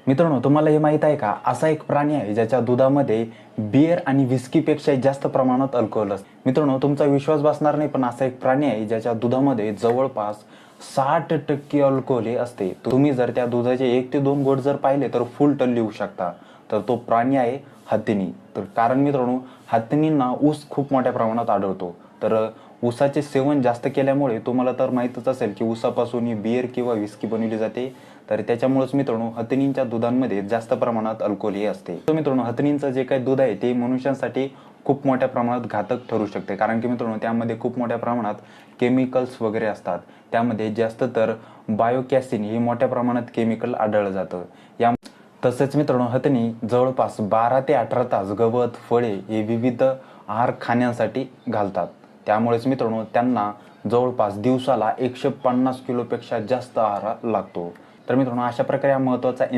मित्रांनो, तुम्हाला हे माहीत आहे का? असा एक प्राणी आहे ज्याच्या दुधामध्ये बियर आणि व्हिस्कीपेक्षा जास्त प्रमाणात अल्कोहोल असते. मित्रांनो, तुमचा विश्वास बसणार नाही, पण असा एक प्राणी आहे ज्याच्या दुधामध्ये जवळपास 60% अल्कोहोल हे असते. तुम्ही जर त्या दुधाचे 1 ते 2 घोट जर पाहिले तर फुल टन लिहू शकता. तर तो प्राणी आहे हत्तीनी. तर कारण मित्रांनो, हत्तीनींना ऊस खूप मोठ्या प्रमाणात आढळतो. तर ऊसाचे सेवन जास्त केल्यामुळे तुम्हाला तर माहीतच असेल की ऊसापासून ही बियर किंवा व्हिस्की बनवली जाते. तर त्याच्यामुळेच मित्रांनो, हत्तीनींच्या दुधांमध्ये जास्त प्रमाणात अल्कोहोल हे असते. तर मित्रांनो, हत्तीनींचं जे काही दूध आहे ते मनुष्यांसाठी खूप मोठ्या प्रमाणात घातक ठरू शकते. कारण की मित्रांनो, त्यामध्ये खूप मोठ्या प्रमाणात केमिकल्स वगैरे असतात. त्यामध्ये जास्त तर बायोकॅसिन हे मोठ्या प्रमाणात केमिकल आढळलं जातं. तसेच मित्रांनो, हत्तीनी जवळपास 12 ते 18 तास गवत, फळे हे विविध आहार खाण्यासाठी घालतात. त्यामुळेच मित्रांनो, त्यांना जवळपास दिवसाला 150 किलोपेक्षा जास्त आहार लागतो. तर मित्रांनो, अशा प्रकारे हा महत्त्वाचा